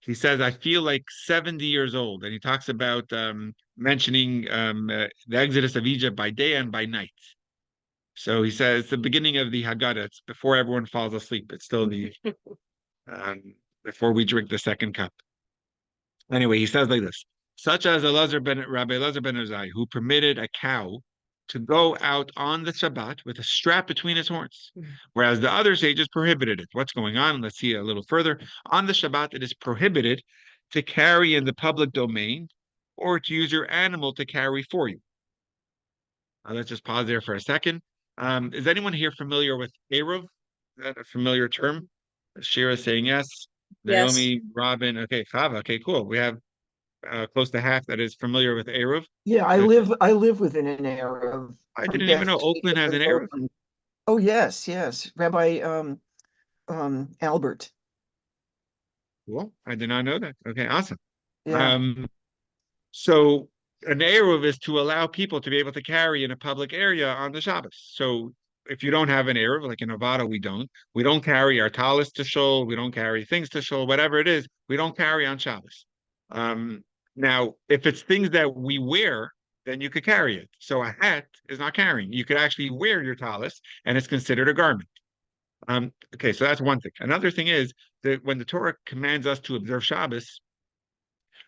He says, I feel like 70 years old. And he talks about mentioning the exodus of Egypt by day and by night. So he says it's the beginning of the Haggadah. It's before everyone falls asleep. It's still the before we drink the second cup. Anyway, he says like this: such as Rabbi Elazar ben Azai, who permitted a cow to go out on the Shabbat with a strap between its horns, whereas the other sages prohibited it. What's going on? Let's see a little further. On the Shabbat, it is prohibited to carry in the public domain or to use your animal to carry for you. Let's just pause there for a second. Is anyone here familiar with Eruv? Is that a familiar term? Shira saying yes. Yes. Naomi, Robin. Okay, Chava. Okay, cool. We have close to half that is familiar with Eruv. Yeah, I live within an area of I my didn't even know best Oakland has an is Eruv. open. Oh yes, yes. Rabbi Albert. Well, I did not know that. Okay, awesome. Yeah. Um, so an Eruv is to allow people to be able to carry in a public area on the Shabbos. So if you don't have an Eruv, like in Nevada, we don't carry our talis to shul, we don't carry things to shul, whatever it is, we don't carry on Shabbos. Um, now, if it's things that we wear, then you could carry it. So a hat is not carrying. You could actually wear your talis, and it's considered a garment. Okay, so that's one thing. Another thing is that when the Torah commands us to observe Shabbos,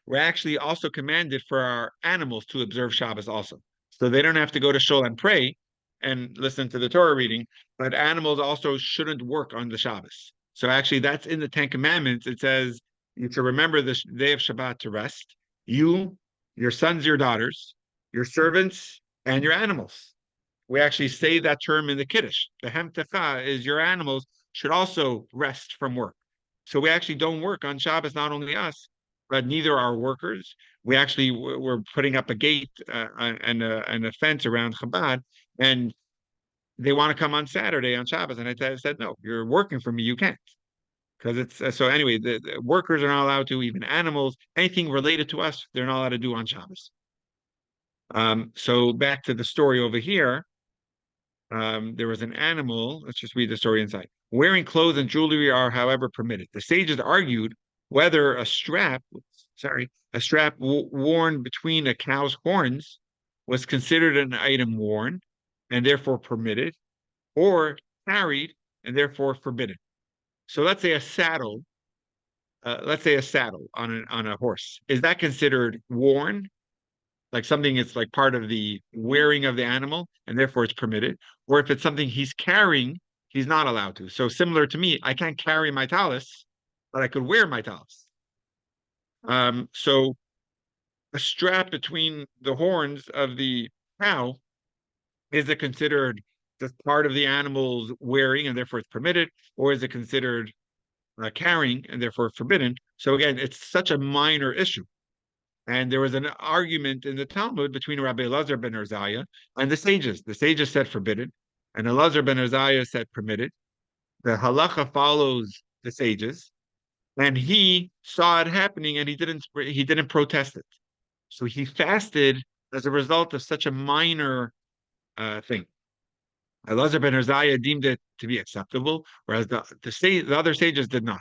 we're actually also commanded for our animals to observe Shabbos also. So they don't have to go to shul and pray and listen to the Torah reading, but animals also shouldn't work on the Shabbos. So actually, that's in the Ten Commandments. It says you to remember the day of Shabbat to rest. You, your sons, your daughters, your servants, and your animals. We actually say that term in the Kiddush. The Hemtecha is your animals should also rest from work. So we actually don't work on Shabbos, not only us, but neither are workers. We actually we're putting up a gate and a fence around Chabad, and they want to come on Saturday on Shabbos, and I said no, you're working for me, you can't, because it's so anyway. The workers are not allowed to, even animals, anything related to us, they're not allowed to do on Shabbos. So back to the story over here. There was an animal. Let's just read the story inside. Wearing clothes and jewelry are, however, permitted. The sages argued whether a strap worn between a cow's horns was considered an item worn and therefore permitted, or carried and therefore forbidden. So let's say a saddle on a horse. Is that considered worn, like something it's like part of the wearing of the animal, and therefore it's permitted. Or if it's something he's carrying, he's not allowed to. So similar to me, I can't carry my talus, but I could wear my talus. So a strap between the horns of the cow, is it considered just part of the animal's wearing and therefore it's permitted, or is it considered carrying and therefore forbidden? So again, it's such a minor issue. And there was an argument in the Talmud between Rabbi Elazar ben Urzaya and the sages. The sages said forbidden, and Elazar ben Urzaya said permitted. The halacha follows the sages, and he saw it happening, and he didn't protest it. So he fasted as a result of such a minor thing. Elazar ben Urzaya deemed it to be acceptable, whereas the other sages did not.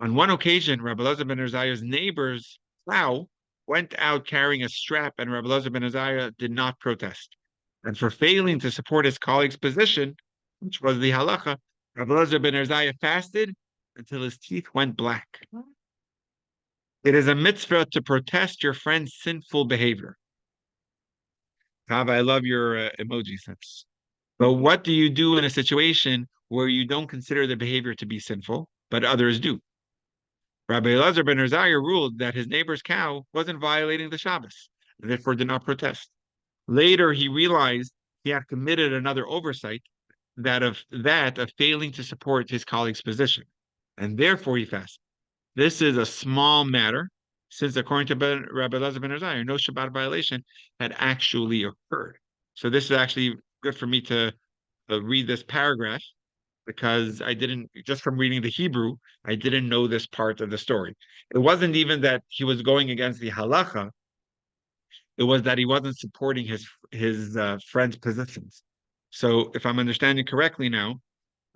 On one occasion, Rabbi Elazar ben Urzaya's neighbor's plow went out carrying a strap, and Rabbi Elazar ben Urzaya did not protest. And for failing to support his colleague's position, which was the halacha, Rabbi Elazar ben Urzaya fasted until his teeth went black. It is a mitzvah to protest your friend's sinful behavior. Tav, I love your emoji sets. But what do you do in a situation where you don't consider the behavior to be sinful, but others do? Rabbi Elazar ben Urzaya ruled that his neighbor's cow wasn't violating the Shabbos, and therefore did not protest. Later, he realized he had committed another oversight, that of failing to support his colleague's position, and therefore he fasted. This is a small matter, since according to Rabbi Elazar ben Urzaya, no Shabbat violation had actually occurred. So this is actually good for me to read this paragraph, because I didn't, just from reading the Hebrew, I didn't know this part of the story. It wasn't even that he was going against the halacha, it was that he wasn't supporting his friend's positions. So if I'm understanding correctly now,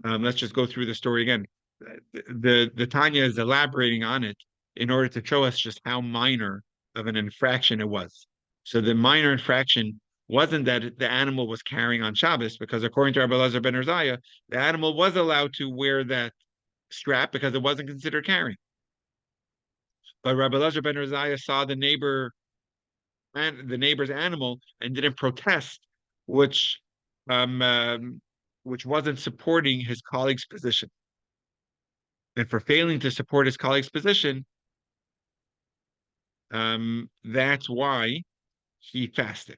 let's just go through the story again. The Tanya is elaborating on it in order to show us just how minor of an infraction it was. So the minor infraction wasn't that the animal was carrying on Shabbos, because according to Rabbi Elazar ben Urzaya, the animal was allowed to wear that strap because it wasn't considered carrying. But Rabbi Elazar ben Urzaya saw the neighbor the neighbor's animal and didn't protest, which um, um, which wasn't supporting his colleague's position. And for failing to support his colleague's position, that's why he fasted.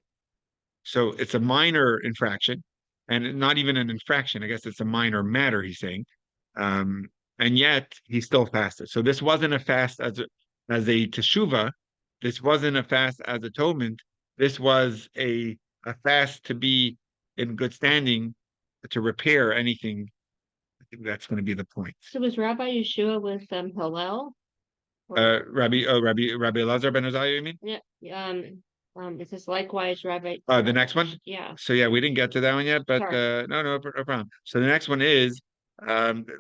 So it's a minor infraction, and not even an infraction. I guess it's a minor matter, he's saying. Um, and yet he still fasted. So this wasn't a fast as a teshuva. This wasn't a fast as atonement. This was a fast to be in good standing, to repair anything. I think that's going to be the point. So was Rabbi Yeshua with Hillel? Rabbi Elazar ben Uzziah, you mean? Yeah. It says likewise Rabbi. The next one? Yeah. So yeah, we didn't get to that one yet, but Sorry. no problem. So the next one is,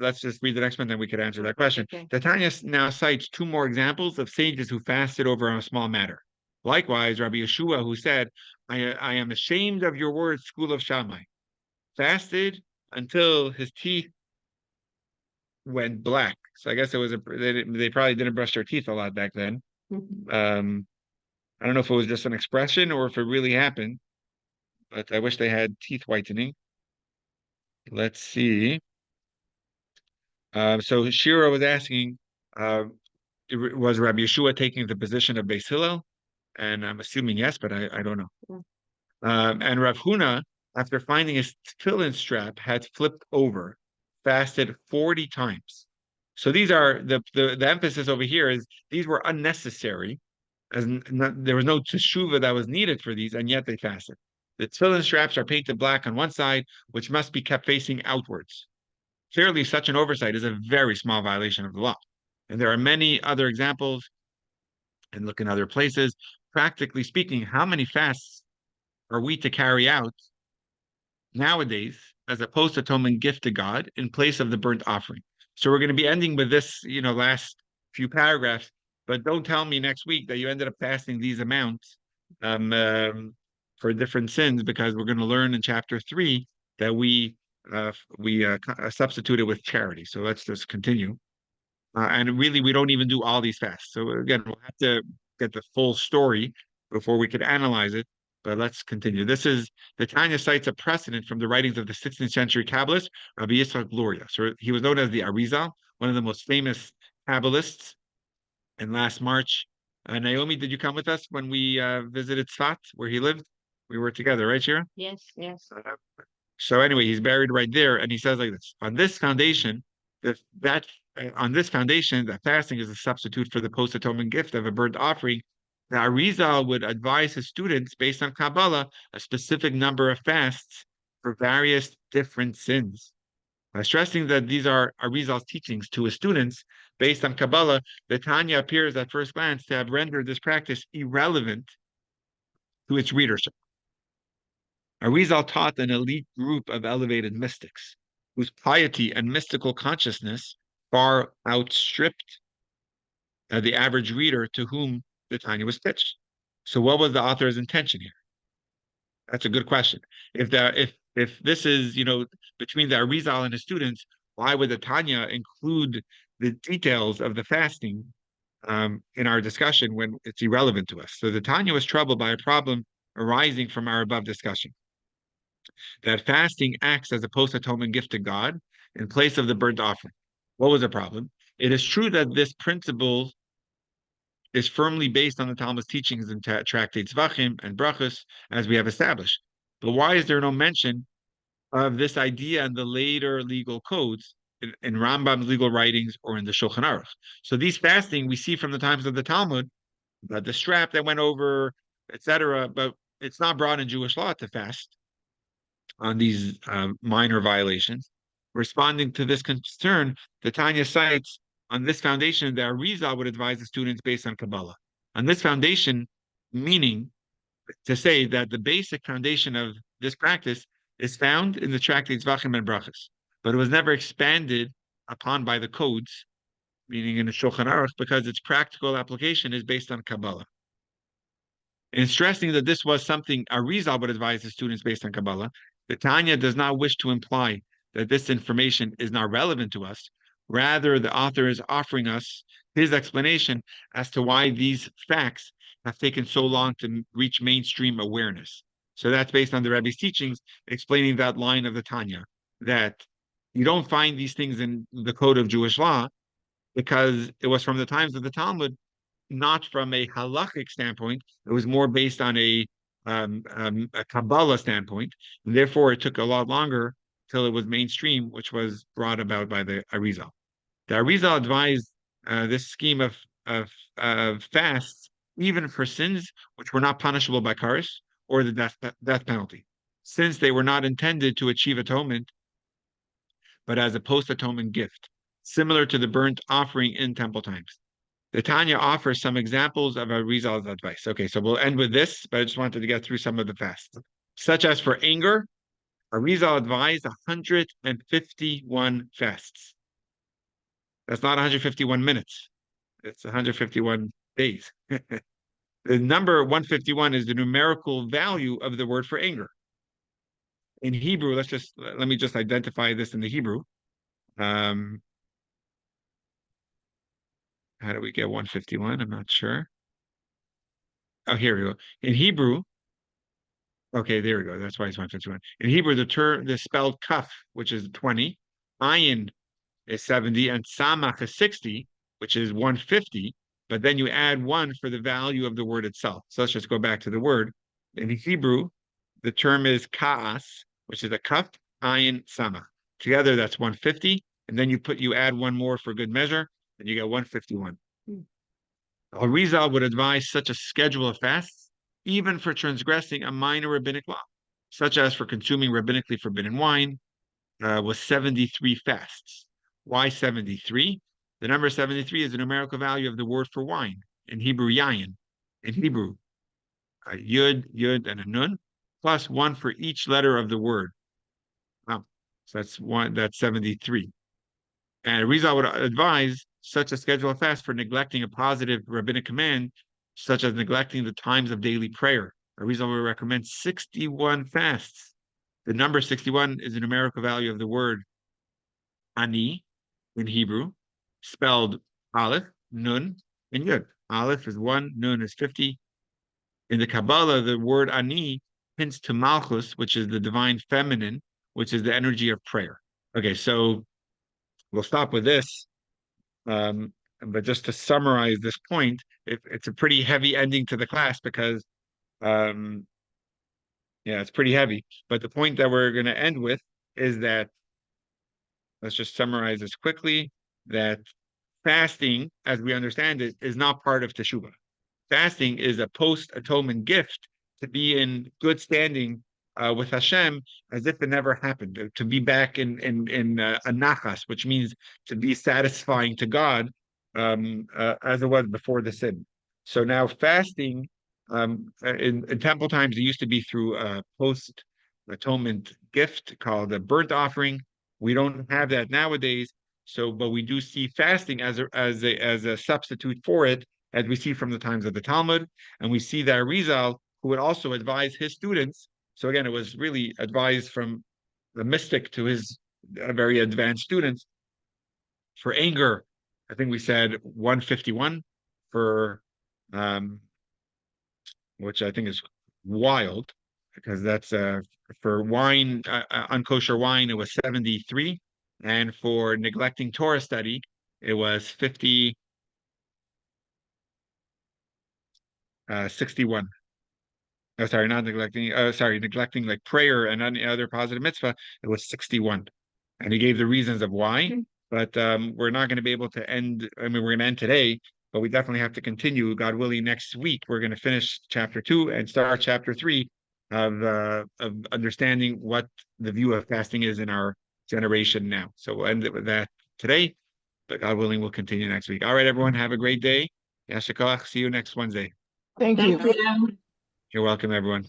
let's just read the next one, then we could answer that question. Okay. The Tanya now cites two more examples of sages who fasted over a small matter. Likewise, Rabbi Yeshua, who said, I am ashamed of your words, school of Shammai, fasted until his teeth went black. So I guess it was they probably didn't brush their teeth a lot back then. Mhm. I don't know if it was just an expression or if it really happened, but I wish they had teeth whitening. Let's see. So Shira was asking, uh, was Rabbi Yeshua taking the position of Beis Hillel? And I'm assuming yes, but I don't know. And Rav Huna, after finding his tefillin strap had flipped over, fasted 40 times. So these are the emphasis over here is these were unnecessary, as there was no teshuva that was needed for these, and yet they fasted. The tefillin straps are painted black on one side, which must be kept facing outwards. Clearly, such an oversight is a very small violation of the law. And there are many other examples, and look in other places. Practically speaking, how many fasts are we to carry out nowadays as a post-atonement gift to God in place of the burnt offering? So we're going to be ending with this, last few paragraphs, but don't tell me next week that you ended up fasting these amounts for different sins, because we're going to learn in chapter 3 that we substituted with charity. So let's just continue. And really, we don't even do all these fasts. So again, we'll have to get the full story before we could analyze it. But let's continue. This is the Tanya cites a precedent from the writings of the 16th century Kabbalist, Rabbi Yitzchak Luria. So he was known as the Arizal, one of the most famous Kabbalists. And last March, Naomi, did you come with us when we visited Tzfat, where he lived? We were together, right, Shira? Yes. So anyway, he's buried right there, and he says like this: on this foundation, that on this foundation, that fasting is a substitute for the post-atonement gift of a burnt offering. The Arizal would advise his students, based on Kabbalah, a specific number of fasts for various different sins. By stressing that these are Arizal's teachings to his students based on Kabbalah, the Tanya appears at first glance to have rendered this practice irrelevant to its readership. Arizal taught an elite group of elevated mystics whose piety and mystical consciousness far outstripped the average reader to whom the Tanya was pitched. So, what was the author's intention here? That's a good question. If this is between the Arizal and his students, why would the Tanya include the details of the fasting in our discussion when it's irrelevant to us? So the Tanya was troubled by a problem arising from our above discussion, that fasting acts as a post-atonement gift to God in place of the burnt offering. What was the problem? It is true that this principle is firmly based on the Talmud's teachings in tractates Vachim and Brachos, as we have established. But why is there no mention of this idea in the later legal codes, in Rambam's legal writings, or in the Shulchan Aruch? So these fasting we see from the times of the Talmud, but the strap that went over, etc. But it's not brought in Jewish law to fast on these minor violations. Responding to this concern, the Tanya cites on this foundation that Arizal would advise the students based on Kabbalah. On this foundation, meaning to say that the basic foundation of this practice is found in the tractates Vachim and Brachos, but it was never expanded upon by the codes, meaning in the Shulchan Aruch, because its practical application is based on Kabbalah. In stressing that this was something Arizal would advise his students based on Kabbalah, the Tanya does not wish to imply that this information is not relevant to us. Rather, the author is offering us his explanation as to why these facts have taken so long to reach mainstream awareness. So that's based on the Rebbe's teachings, explaining that line of the Tanya, that you don't find these things in the code of Jewish law because it was from the times of the Talmud, not from a halachic standpoint. It was more based on a Kabbalah standpoint. And therefore, it took a lot longer till it was mainstream, which was brought about by the Arizal. The Arizal advised this scheme of fasts, even for sins which were not punishable by kares or the death penalty, since they were not intended to achieve atonement, but as a post-atonement gift, similar to the burnt offering in temple times. The Tanya offers some examples of Arizal's advice. Okay, so we'll end with this, but I just wanted to get through some of the fasts. Such as for anger, Arizal advised 151 fasts. That's not 151 minutes. It's 151 days. The number 151 is the numerical value of the word for anger. In Hebrew, let me just identify this in the Hebrew. How do we get 151? I'm not sure. Oh, here we go. In Hebrew, okay, there we go. That's why it's 151. In Hebrew, the spelled kaf, which is 20, ayin is 70, and samach is 60, which is 150. But then you add one for the value of the word itself. So let's just go back to the word. In Hebrew, the term is ka'as, which is a kaf, ayin, samach. Together, that's 150. And then you add one more for good measure, and you get 151. Arizal would advise such a schedule of fasts, even for transgressing a minor rabbinic law, such as for consuming rabbinically forbidden wine, was 73 fasts. Why 73? The number 73 is the numerical value of the word for wine. In Hebrew, yayin. In Hebrew, yud, and a nun, plus one for each letter of the word. Wow. So that's 73. And Arizal would advise such a schedule of fast for neglecting a positive rabbinic command, such as neglecting the times of daily prayer. Arizal would recommend 61 fasts. The number 61 is the numerical value of the word ani in Hebrew, spelled aleph, nun, and yud. Aleph is 1, nun is 50. In the Kabbalah, the word ani hints to malchus, which is the divine feminine, which is the energy of prayer. Okay, so we'll stop with this. But just to summarize this point, it's a pretty heavy ending to the class because, yeah, it's pretty heavy. But the point that we're going to end with is that, let's just summarize this quickly, that fasting, as we understand it, is not part of Teshuvah. Fasting is a post-atonement gift to be in good standing with Hashem as if it never happened, to be back in a nachas, which means to be satisfying to God as it was before the sin. So now fasting in temple times, it used to be through a post-atonement gift called a burnt offering. We don't have that nowadays. So, but we do see fasting as a substitute for it, as we see from the times of the Talmud, and we see that Arizal, who would also advise his students. So again, it was really advised from the mystic to his very advanced students. For anger, I think we said 151 for, which I think is wild, because that's for wine, unkosher wine, it was 73, and for neglecting Torah study, it was 61. Oh, sorry, not neglecting. Neglecting like prayer and any other positive mitzvah. It was 61, and he gave the reasons of why. But we're not going to be able to end. I mean, we're going to end today, but we definitely have to continue. God willing, next week we're going to finish chapter 2 and start chapter 3 of understanding what the view of fasting is in our generation now. So we'll end it with that today, but God willing, we'll continue next week. All right, everyone, have a great day. Yashikach. See you next Wednesday. Thank you. Thank you. You're welcome, everyone.